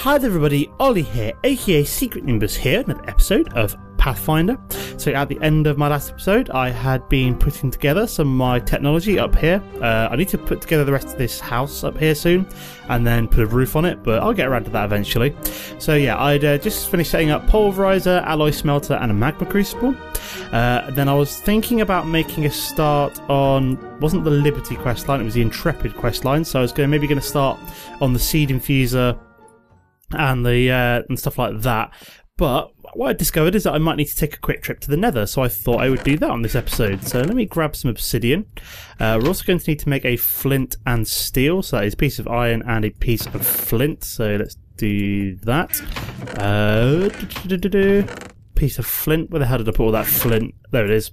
Hi there everybody, Ollie here, aka Secret Nimbus here, another episode of Pathfinder. So at the end of my last episode, I had been putting together some of my technology up here. I need to put together the rest of this house up here soon, and then put a roof on it, but I'll get around to that eventually. So yeah, I'd just finished setting up pulverizer, alloy smelter, and a magma crucible. Then I was thinking about making a start on, wasn't the Liberty questline, it was the Intrepid questline, so I was maybe going to start on the seed infuser and the and stuff like that. But what I discovered is that I might need to take a quick trip to the Nether, so I thought I would do that on this episode. So let me grab some obsidian. We're also going to need to make a flint and steel, so that is a piece of iron and a piece of flint. So let's do that. Piece of flint. Where the hell did I put all that flint? There it is.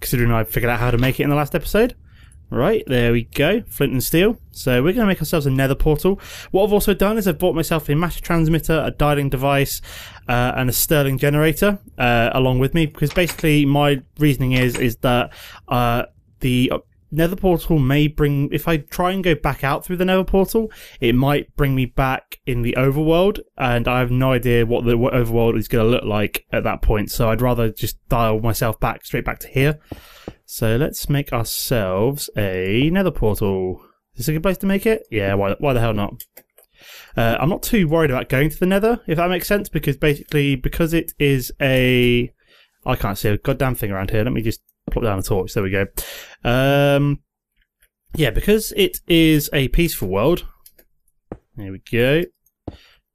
Considering I figured out how to make it in the last episode. Right, there we go, flint and steel. So we're going to make ourselves a nether portal. What I've also done is I've bought myself a master transmitter, a dialing device, and a Sterling generator along with me, because basically my reasoning is that the nether portal may bring, if I try and go back out through the nether portal, it might bring me back in the overworld, and I have no idea what the overworld is going to look like at that point, so I'd rather just dial myself back, straight back to here. So let's make ourselves a nether portal. Is this a good place to make it? Yeah, why the hell not? I'm not too worried about going to the nether, if that makes sense, because basically, because it is a... I can't see a goddamn thing around here. Let me just plop down a torch. There we go. Yeah, because it is a peaceful world. There we go.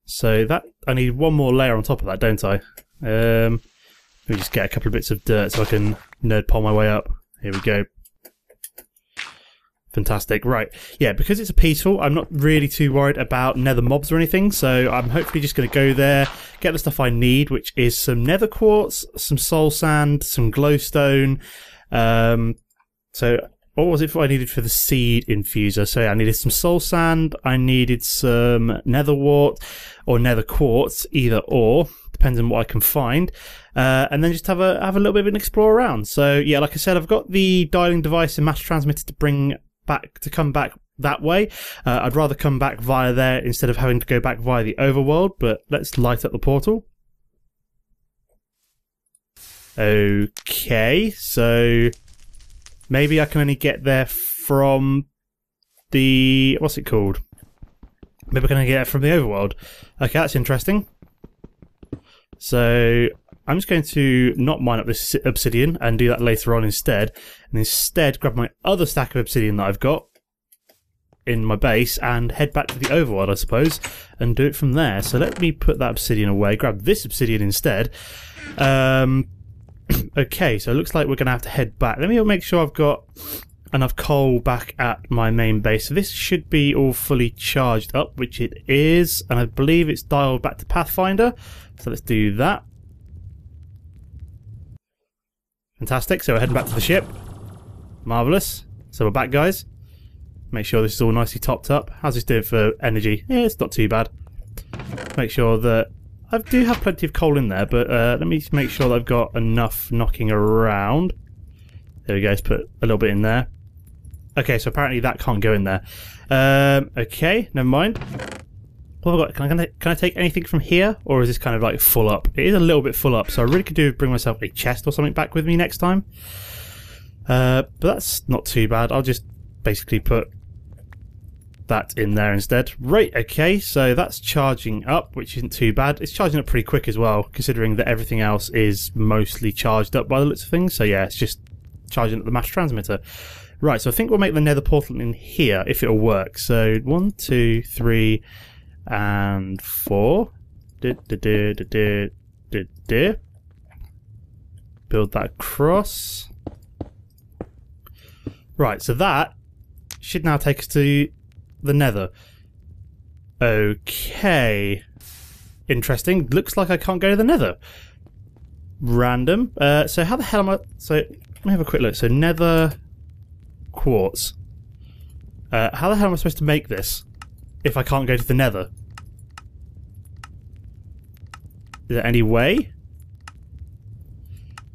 So that, I need one more layer on top of that, don't I? Let me just get a couple of bits of dirt so I can nerd pole my way up. Here we go. Fantastic. Right. Yeah, because it's a peaceful, I'm not really too worried about nether mobs or anything, so I'm hopefully just going to go there, get the stuff I need, which is some nether quartz, some soul sand, some glowstone. So what was it I needed for the seed infuser? So yeah, I needed some soul sand, I needed some nether wart or nether quartz, either or, depends on what I can find. And then just have a little bit of an explore around. So yeah, like I said, I've got the dialing device and master transmitter to come back that way. I'd rather come back via there instead of having to go back via the overworld, but let's light up the portal. Okay, so maybe I can only get there from the, what's it called? Maybe I can only get it from the overworld. Okay, that's interesting. So I'm just going to not mine up this obsidian and do that later on instead, and instead grab my other stack of obsidian that I've got in my base and head back to the overworld, I suppose, and do it from there. So let me put that obsidian away, grab this obsidian instead. Okay, so it looks like we're going to have to head back. Let me make sure I've got enough coal back at my main base. So this should be all fully charged up, which it is, and I believe it's dialed back to Pathfinder. So let's do that. Fantastic, so we're heading back to the ship. Marvellous. So we're back, guys. Make sure this is all nicely topped up. How's this doing for energy? Yeah, it's not too bad. Make sure that... I do have plenty of coal in there, but let me just make sure that I've got enough knocking around. There we go, let's put a little bit in there. Okay, so apparently that can't go in there. Okay, never mind. What have I got? Can I take anything from here, or is this kind of like full up? It is a little bit full up, so I really could do bring myself a chest or something back with me next time. But that's not too bad. I'll just basically put that in there instead. Right, okay, so that's charging up, which isn't too bad. It's charging up pretty quick as well, considering that everything else is mostly charged up by the looks of things. So yeah, it's just charging up the master transmitter. Right, so I think we'll make the nether portal in here if it'll work. So 1, 2, 3... and 4. Build that across. Right, so that should now take us to the nether. Okay. Interesting. Looks like I can't go to the nether. Random. So how the hell am I... So, let me have a quick look. So nether quartz. How the hell am I supposed to make this if I can't go to the nether? Is there any way?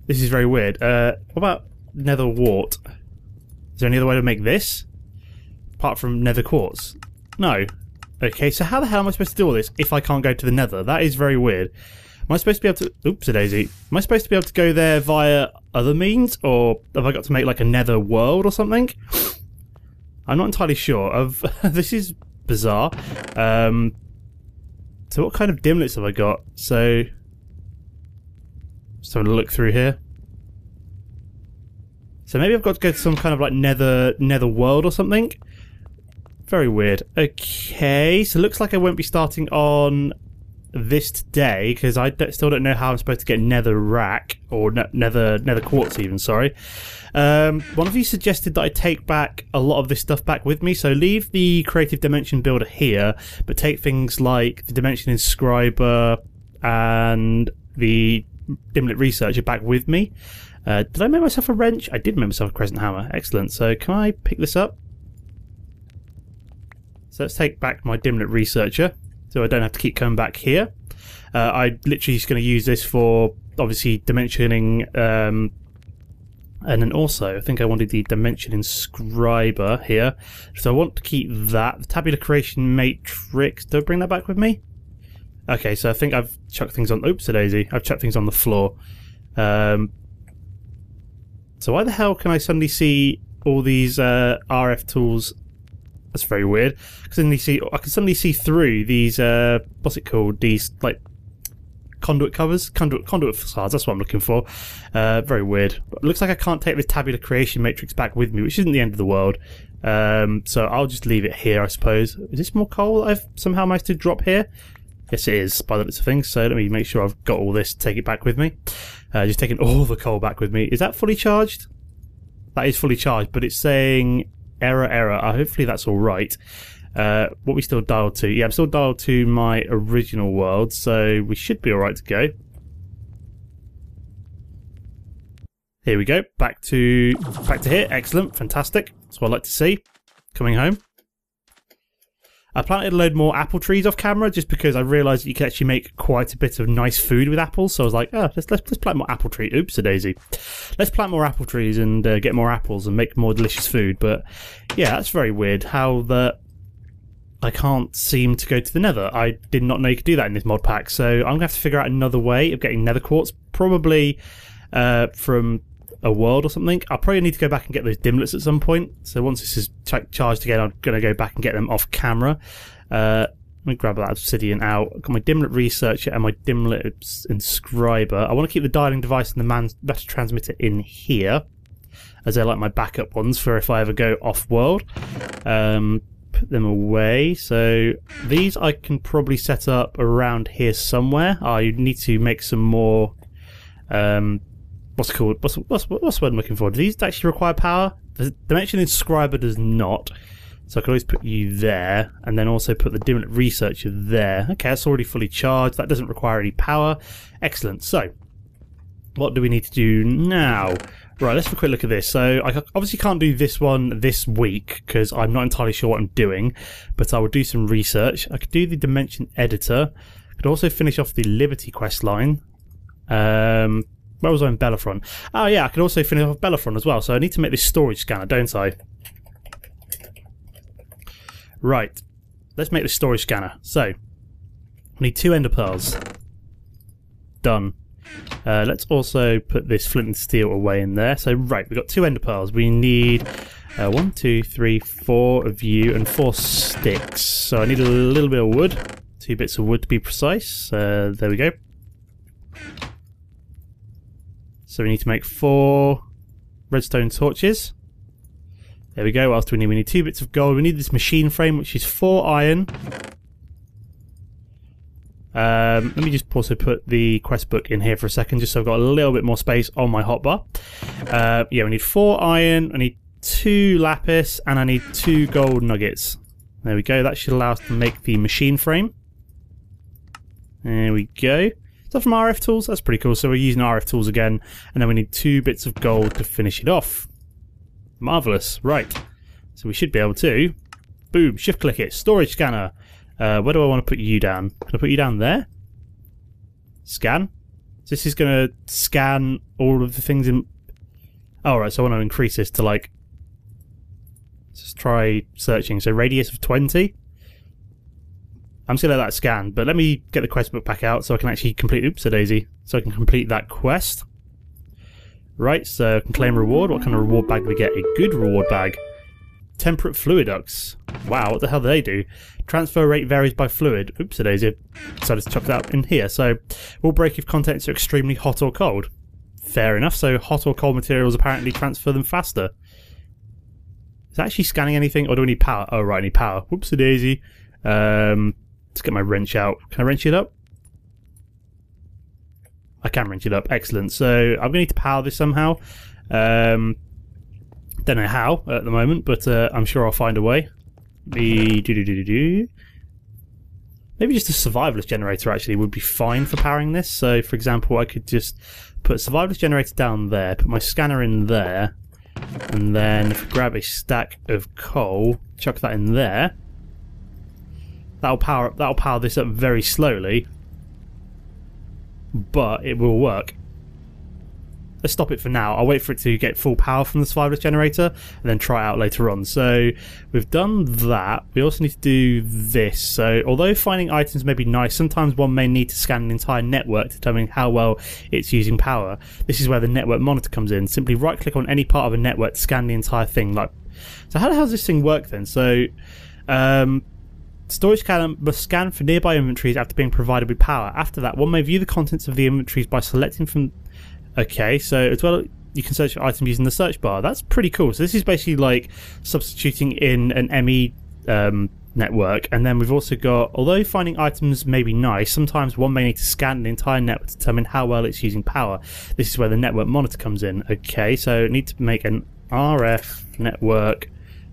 This is very weird. What about nether wart? Is there any other way to make this? Apart from nether quartz? No. Okay, so how the hell am I supposed to do all this if I can't go to the Nether? That is very weird. Am I supposed to be able to... Oops-a-daisy. Am I supposed to be able to go there via other means? Or have I got to make like a Nether world or something? I'm not entirely sure. This is bizarre. So what kind of dimlets have I got? So... just having a look through here. So maybe I've got to go to some kind of like Nether world or something. Very weird. Okay, so it looks like I won't be starting on this today because I still don't know how I'm supposed to get Nether rack or Nether quartz even. Sorry. One of you suggested that I take back a lot of this stuff back with me. So leave the creative dimension builder here, but take things like the dimension inscriber and the dimlet researcher back with me. Did I make myself a wrench? I did make myself a crescent hammer. Excellent. So can I pick this up? So let's take back my dimlet researcher so I don't have to keep coming back here. I'm literally just going to use this for obviously dimensioning, and then also I think I wanted the dimension inscriber here. So I want to keep that. The tabular creation matrix, do I bring that back with me? Okay, so I think I've chucked things on... Oops-a-daisy. I've chucked things on the floor. So why the hell can I suddenly see all these RF tools? That's very weird. I can suddenly see through these what's it called? These like conduit covers, conduit facades. That's what I'm looking for. Very weird. But it looks like I can't take this tabular creation matrix back with me, which isn't the end of the world. So I'll just leave it here, I suppose. Is this more coal that I've somehow managed to drop here? Yes, it is, by the looks of things. So let me make sure I've got all this to take it back with me. Just taking all the coal back with me. Is that fully charged? That is fully charged, but it's saying error. Hopefully that's all right. What we still dialed to? Yeah, I'm still dialed to my original world, so we should be all right to go. Here we go. Back to here. Excellent, fantastic. That's what I like to see. Coming home. I planted a load more apple trees off camera just because I realised that you can actually make quite a bit of nice food with apples. So I was like, oh, let's plant more apple trees. Oops-a-daisy. Let's plant more apple trees and get more apples and make more delicious food. But yeah, that's very weird how I can't seem to go to the Nether. I did not know you could do that in this mod pack. So I'm going to have to figure out another way of getting Nether quartz. Probably from a world or something. I'll probably need to go back and get those dimlets at some point. So once this is charged again, I'm going to go back and get them off camera. Let me grab that obsidian out. I've got my dimlet researcher and my dimlet inscriber. I want to keep the dialing device and the matter transmitter in here, as they're like my backup ones for if I ever go off world. Put them away. So these I can probably set up around here somewhere. I need to make some more what's it called? What's the word I'm looking for? Do these actually require power? The dimension inscriber does not. So I can always put you there, and then also put the dimlet researcher there. Okay, that's already fully charged. That doesn't require any power. Excellent. So, what do we need to do now? Right, let's have a quick look at this. So, I obviously can't do this one this week, because I'm not entirely sure what I'm doing, but I will do some research. I could do the dimension editor. I could also finish off the Liberty quest line. Where was I in Bellerophon? Oh yeah, I can also finish off Bellerophon as well, so I need to make this storage scanner, don't I? Right, let's make the storage scanner. So, we need 2 ender pearls. Done. Let's also put this flint and steel away in there. So, right, we've got 2 ender pearls. We need 1, 2, 3, 4 of you and 4 sticks. So I need a little bit of wood. 2 bits of wood to be precise. There we go. So we need to make 4 redstone torches. There we go. What else do we need? We need 2 bits of gold. We need this machine frame, which is 4 iron. Let me just also put the quest book in here for a second, just so I've got a little bit more space on my hotbar. Yeah, we need 4 iron. I need 2 lapis, and I need 2 gold nuggets. There we go. That should allow us to make the machine frame. There we go. Is that from RF tools? That's pretty cool. So we're using RF tools again, and then we need 2 bits of gold to finish it off. Marvellous. Right. So we should be able to... Boom. Shift click it. Storage scanner. Where do I want to put you down? Can I put you down there? Scan. So this is going to scan all of the things in... Oh, right. So I want to increase this to like... Let's just try searching. So radius of 20. I'm just gonna let that scan, but let me get the quest book back out so I can actually complete, oops-a-daisy, so I can complete that quest. Right, so I can claim reward. What kind of reward bag do we get? A good reward bag. Temperate fluiducts. Wow, what the hell do they do? Transfer rate varies by fluid. Oops-a-daisy. So I just chuck that in here. So, will break if contents are extremely hot or cold. Fair enough, so hot or cold materials apparently transfer them faster. Is that actually scanning anything, or do we need power? Oh right, I need power. Whoopsie-daisy. Let's get my wrench out. Can I wrench it up? I can wrench it up. Excellent. So I'm going to need to power this somehow. Don't know how at the moment, but I'm sure I'll find a way. Maybe just a survivalist generator actually would be fine for powering this. So for example, I could just put a survivalist generator down there, put my scanner in there, and then if I grab a stack of coal, chuck that in there. That'll power this up very slowly, but it will work. Let's stop it for now. I'll wait for it to get full power from the survivalist generator and then try it out later on. So we've done that. We also need to do this. So although finding items may be nice, sometimes one may need to scan an entire network to determine how well it's using power. This is where the network monitor comes in. Simply right click on any part of a network to scan the entire thing. So how the hell does this thing work then? So storage scanner must scan for nearby inventories after being provided with power. After that, one may view the contents of the inventories by selecting from... Okay, so as well, you can search for items using the search bar. That's pretty cool. So this is basically like substituting in an ME network. And then we've also got, although finding items may be nice, sometimes one may need to scan the entire network to determine how well it's using power. This is where the network monitor comes in. Okay, so I need to make an RF network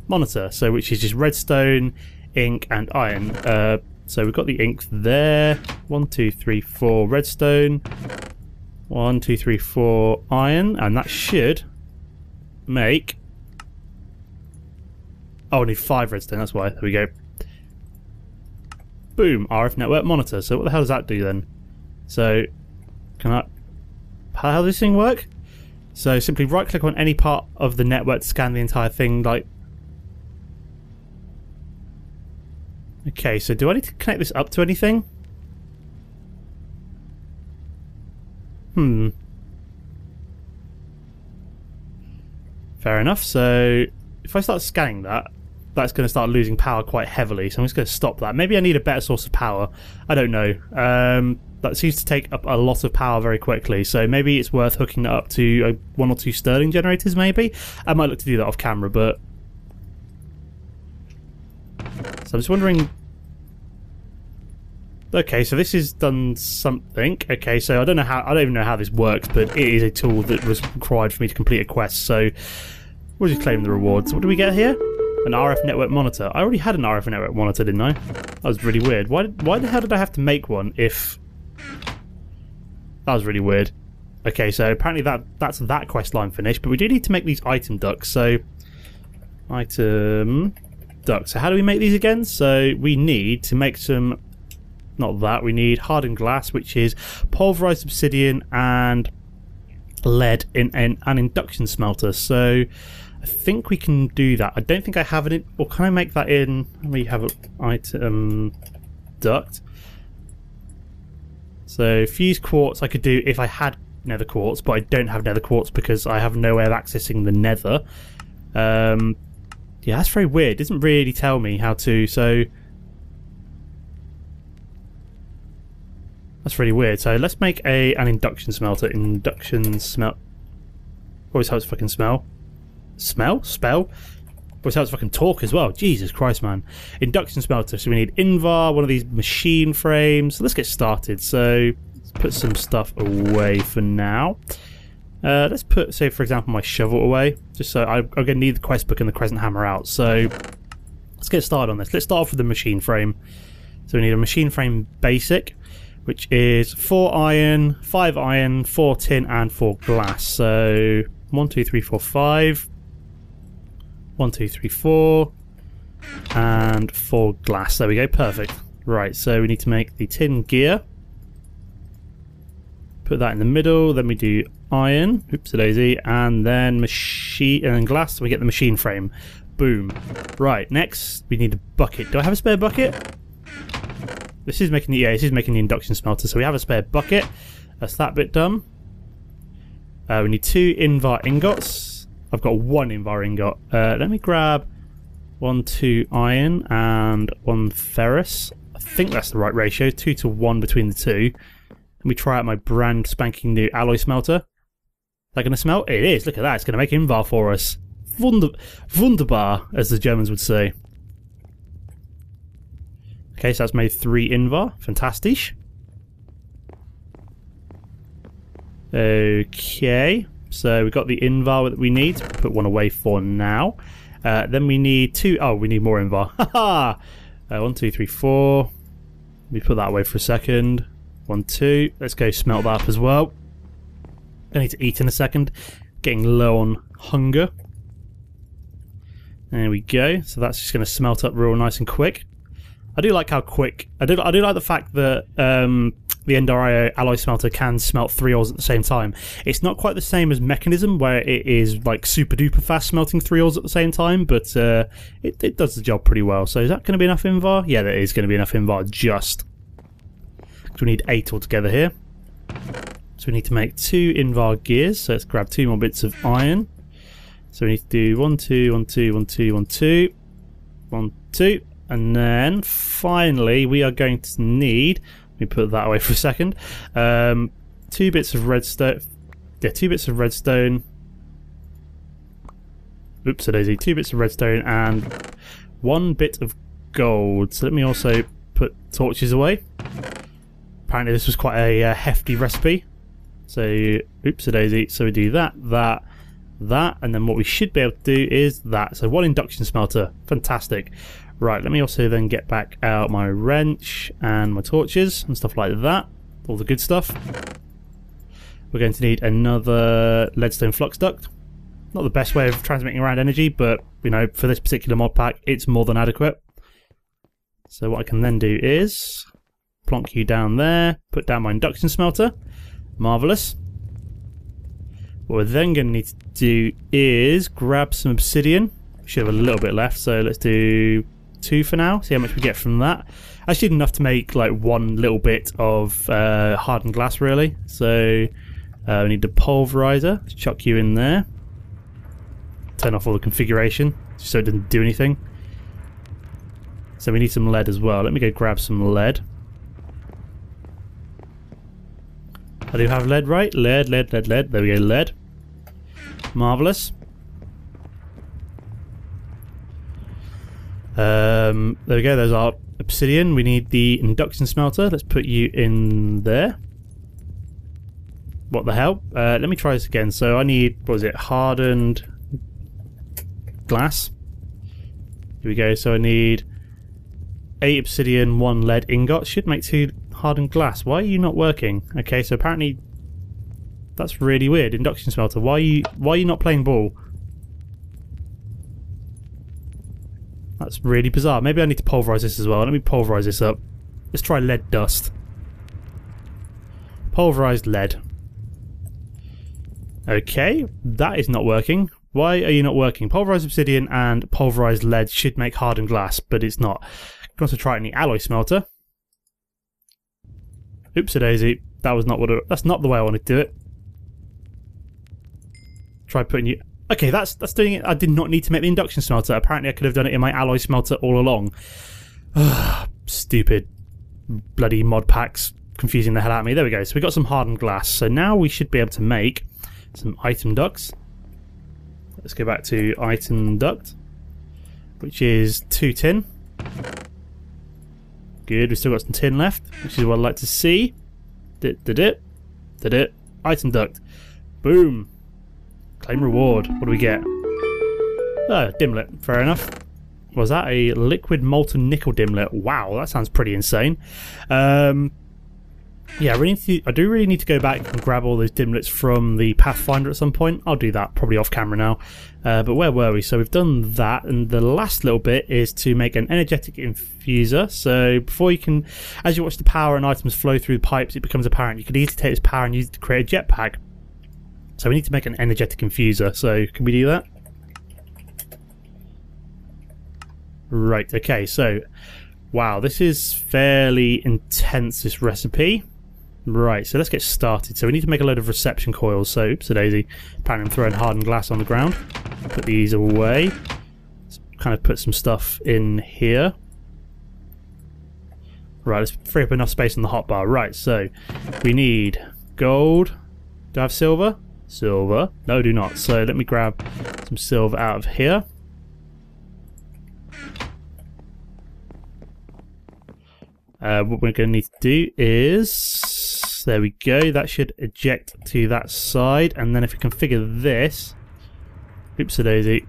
monitor, so which is just redstone, ink, and iron. So we've got the ink there. 1, 2, 3, 4 redstone. 1, 2, 3, 4 iron, and that should make... Oh, I need 5 redstone, that's why. There we go. Boom, RF network monitor. So what the hell does that do then? So, how does this thing work? So simply right click on any part of the network to scan the entire thing, like... Okay, so do I need to connect this up to anything? Fair enough. So if I start scanning that, that's going to start losing power quite heavily. So I'm just going to stop that. Maybe I need a better source of power. I don't know. That seems to take up a lot of power very quickly. So maybe it's worth hooking it up to 1 or 2 Stirling generators maybe. I might look to do that off camera, but... So I'm just wondering... Okay, so this has done something. Okay, so I don't even know how this works, but it is a tool that was required for me to complete a quest. So we'll just claim the rewards. What do we get here? An RF network monitor. I already had an RF network monitor, didn't I? That was really weird. Why the hell did I have to make one if... That was really weird. Okay, so apparently that's that quest line finished, but we do need to make these item ducts. So item ducts. So how do we make these again? So we need to make some... Not that, we need hardened glass, which is pulverized obsidian and lead in an induction smelter. So I think we can do that. I don't think I have it in, or can I make that in? We have an item duct. So fused quartz I could do if I had nether quartz, but I don't have nether quartz because I have no way of accessing the nether. Yeah, that's very weird. It doesn't really tell me how to, so... That's really weird. So let's make an induction smelter. Induction smelt. Always helps if I can smell. Spell? Always helps if I can talk as well. Jesus Christ, man. Induction smelter. So we need Invar, one of these machine frames. So let's get started. So let's put some stuff away for now. Let's put, say, for example, my shovel away. Just so I'm going to need the quest book and the crescent hammer out. So let's get started on this. Let's start off with the machine frame. So we need a machine frame basic, which is 4 iron, 5 iron, 4 tin, and 4 glass. So 1, 2, 3, 4, 5. 1, 2, 3, 4. And 4 glass. There we go, perfect. Right, so we need to make the tin gear. Put that in the middle, then we do iron, oops-a-daisy, and then machine, and then glass, so we get the machine frame. Boom. Right, next we need a bucket. Do I have a spare bucket? This is making the induction smelter. So we have a spare bucket. That's that bit done. We need 2 invar ingots. I've got 1 invar ingot. Let me grab 1, 2 iron and 1 ferrous. I think that's the right ratio, 2 to 1 between the two. Let me try out my brand spanking new alloy smelter. Is that going to smelt? It is. Look at that. It's going to make invar for us. Wunderbar, as the Germans would say. Okay, so that's made 3 invar. Fantastic. Okay, so we've got the invar that we need. Put 1 away for now. Then we need 2. Oh, we need more invar. Haha! 1, 2, 3, 4. Let me put that away for a second. 1, 2. Let's go smelt that up as well. I need to eat in a second. Getting low on hunger. There we go. So that's just going to smelt up real nice and quick. I do like how quick. I do like the fact that the Ender alloy smelter can smelt 3 ores at the same time. It's not quite the same as Mechanism, where it is like super duper fast smelting 3 ores at the same time, but it does the job pretty well. So is that going to be enough invar? Yeah, that is going to be enough invar just. Because we need 8 altogether here. So we need to make 2 invar gears. So let's grab 2 more bits of iron. So we need to do 1, 2, 1, 2, 1, 2, 1, 2, 1, 2. And then finally we are going to need, let me put that away for a second, 2 bits of redstone. Yeah, 2 bits of redstone. Oops, a daisy. 2 bits of redstone and 1 bit of gold. So let me also put torches away. Apparently this was quite a hefty recipe. So, oops, a daisy. So we do that, that, and then what we should be able to do is that. So 1 induction smelter. Fantastic. Right, let me also then get back out my wrench and my torches and stuff like that. All the good stuff. We're going to need another leadstone flux duct. Not the best way of transmitting around energy, but, you know, for this particular mod pack, it's more than adequate. So what I can then do is plonk you down there, put down my induction smelter. Marvellous. What we're then going to need to do is grab some obsidian. We should have a little bit left, so let's do 2 for now, see how much we get from that. Actually enough to make like 1 little bit of hardened glass really. So we need the pulverizer. Let's chuck you in there. Turn off all the configuration so it doesn't do anything. So we need some lead as well. Let me go grab some lead. I do have lead, right? Lead. There we go, lead. Marvellous. There we go, there's our obsidian. We need the induction smelter. Let's put you in there. What the hell? Let me try this again. So I need, what was it, hardened glass. Here we go, so I need 8 obsidian, 1 lead ingot. Should make 2 hardened glass. Why are you not working? Okay, so apparently that's really weird. Induction smelter, why are you not playing ball? That's really bizarre. Maybe I need to pulverize this as well. Let me pulverize this up. Let's try lead dust. Pulverized lead. Okay, that is not working. Why are you not working? Pulverized obsidian and pulverized lead should make hardened glass, but it's not. I'm going to try it in the alloy smelter. Oops a daisy. That was not that's not the way I wanted to do it. Try putting you. Okay, that's doing it. I did not need to make the induction smelter. Apparently I could have done it in my alloy smelter all along. Stupid bloody mod packs confusing the hell out of me. There we go. So we got some hardened glass. So now we should be able to make some item ducts. Let's go back to item duct, which is 2 tin. Good, we've still got some tin left, which is what I'd like to see. Did it. Item duct. Boom. Claim reward. What do we get? Oh, dimlet. Fair enough. Was that a liquid molten nickel dimlet? Wow, that sounds pretty insane. Yeah, I do really need to go back and grab all those dimlets from the Pathfinder at some point. I'll do that probably off camera now. But where were we? So we've done that, and the last little bit is to make an energetic infuser. So before you can, as you watch the power and items flow through the pipes, it becomes apparent you could easily take this power and use it to create a jetpack. So we need to make an energetic infuser. So can we do that? Right, okay, so Wow, this is fairly intense, this recipe. Right, so let's get started. So we need to make a load of reception coils. So, oops-a-daisy. Apparently I'm throwing hardened glass on the ground. Put these away. Let's kind of put some stuff in here. Right, let's free up enough space on the hotbar. Right, so we need gold. Do I have silver? Silver. No, do not. So let me grab some silver out of here. What we're going to need to do is... There we go. That should eject to that side. And then if we configure this... Oops-a-daisy.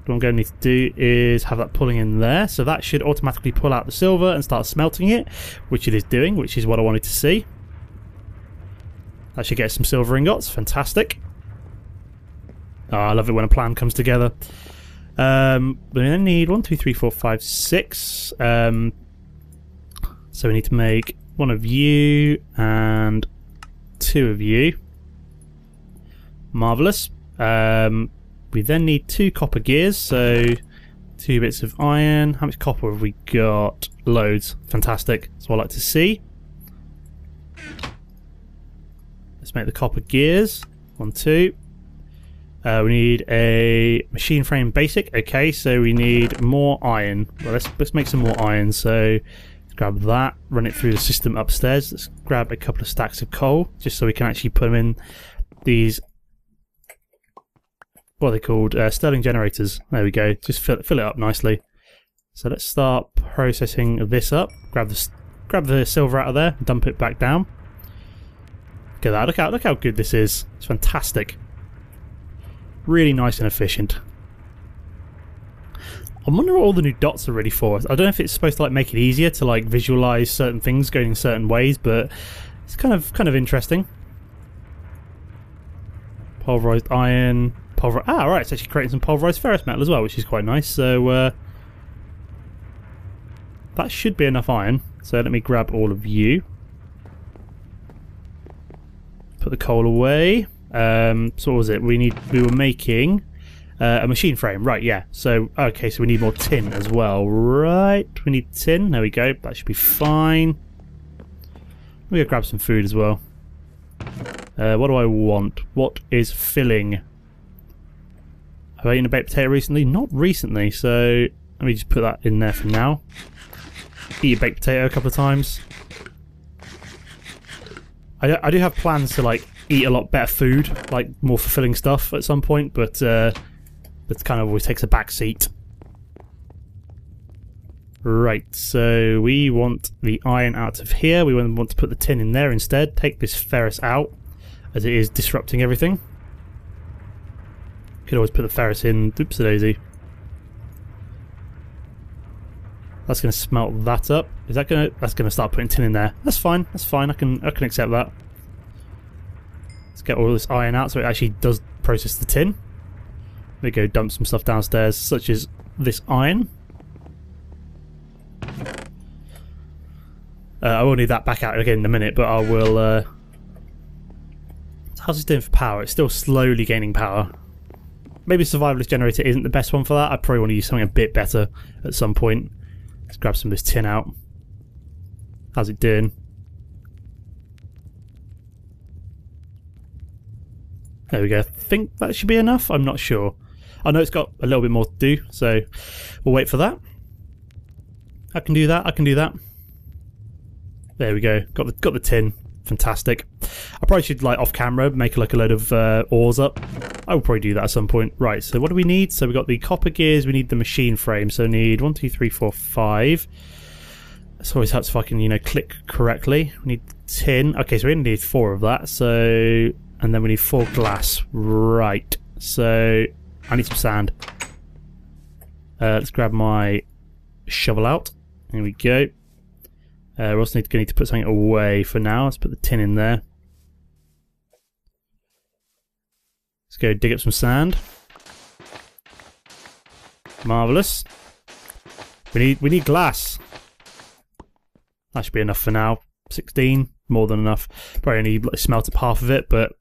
What I'm going to need to do is have that pulling in there. So that should automatically pull out the silver and start smelting it, which it is doing, which is what I wanted to see. That should get some silver ingots. Fantastic. Oh, I love it when a plan comes together. We then need 1, 2, 3, 4, 5, 6. So we need to make 1 of you and 2 of you. Marvellous. We then need 2 copper gears, so 2 bits of iron. How much copper have we got? Loads. Fantastic. That's what I like to see. Let's make the copper gears. 1, 2. We need a machine frame basic. Okay, so we need more iron. Well, let's make some more iron. So let's grab that, run it through the system upstairs. Let's grab a couple of stacks of coal, just so we can actually put them in these. What are they called? Stirling generators. There we go. Just fill it up nicely. So let's start processing this up. Grab the silver out of there, dump it back down. Look at that. Look how good this is. It's fantastic. Really nice and efficient. I wonder what all the new dots are really for. I don't know if it's supposed to like make it easier to like visualize certain things going in certain ways, but it's kind of interesting. Pulverized iron. Right, it's actually creating some pulverized ferrous metal as well, which is quite nice. So that should be enough iron. So let me grab all of you. Put the coal away. So what was it? We were making a machine frame, right? Yeah. So okay, so we need more tin as well, right? We need tin. There we go. That should be fine. We're gonna grab some food as well. What do I want? What is filling? Have I eaten a baked potato recently? Not recently, so let me just put that in there for now. Eat a baked potato a couple of times. I do have plans to like eat a lot better food, like more fulfilling stuff at some point, but that kind of always takes a back seat. Right, so we want the iron out of here. We want to put the tin in there instead. Take this ferrous out, as it is disrupting everything. Could always put the ferrous in. Oops-a-daisy. That's going to smelt that up. Is that going to? That's going to start putting tin in there. That's fine. That's fine. I can accept that. Let's get all this iron out so it actually does process the tin. Let me go dump some stuff downstairs, such as this iron. I will need that back out again in a minute, but I will. How's this doing for power? It's still slowly gaining power. Maybe survivalist generator isn't the best one for that. I probably want to use something a bit better at some point. Let's grab some of this tin out. How's it doing? There we go. I think that should be enough. I'm not sure. I know it's got a little bit more to do, so we'll wait for that. I can do that. I can do that. There we go. Got the tin. Fantastic. I probably should, like, off camera, make like a load of ores up. I will probably do that at some point. Right, so what do we need? So we've got the copper gears, we need the machine frame. So we need 1, 2, 3, 4, 5. This always helps if I can, you know, click correctly. We need tin. Okay, so we only need 4 of that. So, and then we need 4 glass. Right. So I need some sand. Let's grab my shovel out. Here we go. We also need to put something away for now. Let's put the tin in there. Let's go dig up some sand. Marvellous. We need glass. That should be enough for now. 16, more than enough. Probably only smelt up half of it, but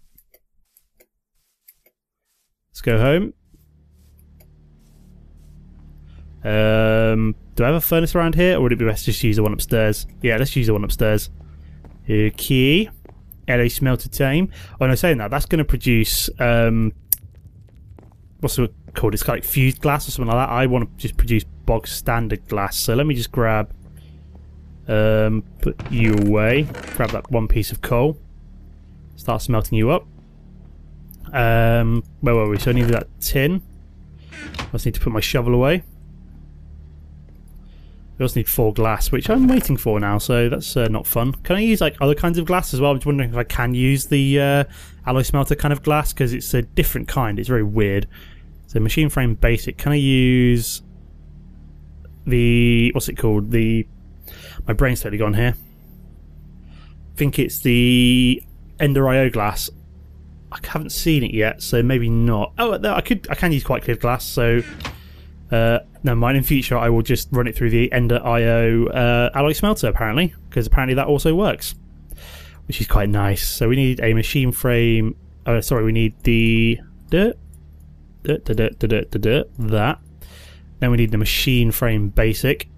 let's go home. Do I have a furnace around here, or would it be best to just use the one upstairs? Yeah, let's use the one upstairs. Okay. LA Smelter Tame. Oh no, saying that, that's going to produce, what's it called? It's like fused glass or something like that. I want to just produce bog standard glass. So let me just grab, put you away. Grab that one piece of coal. Start smelting you up. Where were we? So I need that tin. I just need to put my shovel away. We also need 4 glass, which I'm waiting for now, so that's not fun. Can I use like other kinds of glass as well? I'm just wondering if I can use the alloy smelter kind of glass, because it's a different kind. It's very weird. So machine frame basic. Can I use the, what's it called? My brain's totally gone here. I think it's the Ender IO glass. I haven't seen it yet, so maybe not. Oh, no, I can use quite clear glass, so never mind. In future, I will just run it through the Ender IO alloy smelter, apparently, because apparently that also works, which is quite nice. So we need a machine frame. Oh, sorry, we need the that. Then we need the machine frame basic.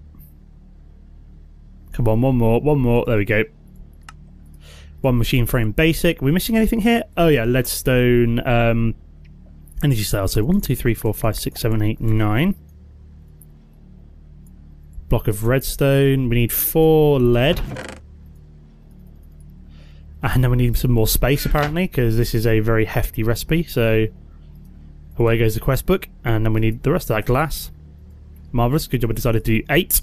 Come on, one more. There we go. One machine frame basic. Are we missing anything here? Oh yeah, leadstone energy cells. So 1, 2, 3, 4, 5, 6, 7, 8, 9. Block of redstone. We need 4 lead. And then we need some more space apparently, because this is a very hefty recipe. So away goes the quest book. And then we need the rest of that glass. Marvellous. Good job I decided to do 8.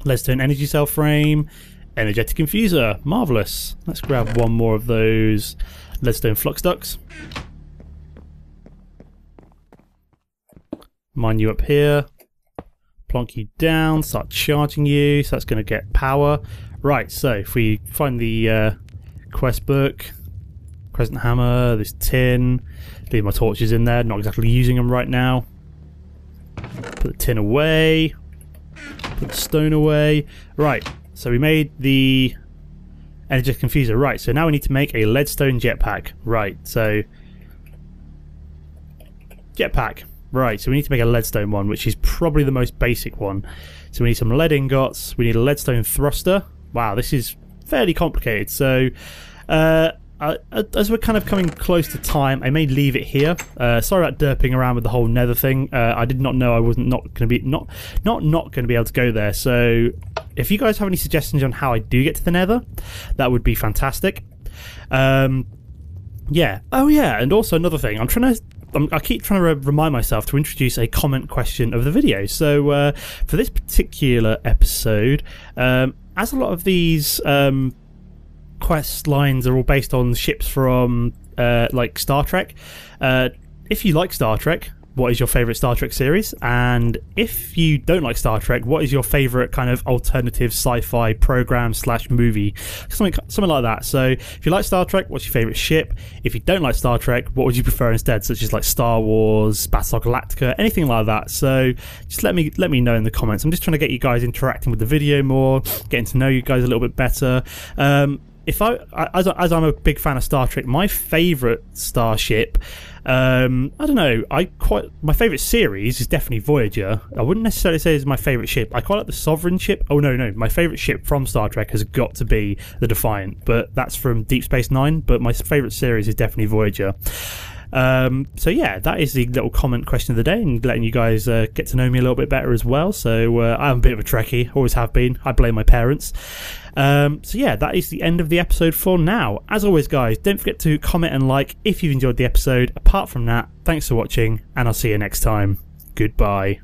Leadstone energy cell frame. Energetic infuser. Marvellous. Let's grab one more of those leadstone flux ducts. Mine you up here. Plonk you down. Start charging you. So that's going to get power. Right, so if we find the quest book. Crescent hammer. This tin. Leave my torches in there. Not exactly using them right now. Put the tin away. Put the stone away. Right. So we made the energetic infuser. Right, so now we need to make a leadstone jetpack. Right, so jetpack. Right, so we need to make a leadstone one, which is probably the most basic one. So we need some lead ingots. We need a leadstone thruster. Wow, this is fairly complicated. So as we're kind of coming close to time, I may leave it here. Sorry about derping around with the whole nether thing. I did not know I wasn't not going to be not going to be able to go there. So if you guys have any suggestions on how I do get to the nether, that would be fantastic. Yeah. Oh yeah, and also another thing. I keep trying to remind myself to introduce a comment question of the video. So for this particular episode, as a lot of these quest lines are all based on ships from like Star Trek. If you like Star Trek, what is your favourite Star Trek series? And if you don't like Star Trek, what is your favourite kind of alternative sci-fi program / movie? Something like that. So if you like Star Trek, what's your favourite ship? If you don't like Star Trek, what would you prefer instead? Such as like Star Wars, Battlestar Galactica, anything like that. So just let me know in the comments. I'm just trying to get you guys interacting with the video more, getting to know you guys a little bit better. As I'm a big fan of Star Trek, my favourite starship, I don't know, my favourite series is definitely Voyager. I wouldn't necessarily say it's my favourite ship. I quite like the Sovereign ship. Oh no, my favourite ship from Star Trek has got to be the Defiant, but that's from Deep Space Nine. But my favourite series is definitely Voyager. So yeah, that is the little comment question of the day, and letting you guys get to know me a little bit better as well. So I'm a bit of a Trekkie, always have been. I blame my parents. So yeah, that is the end of the episode for now. As always guys, don't forget to comment and like if you've enjoyed the episode. Apart from that, thanks for watching, and I'll see you next time. Goodbye.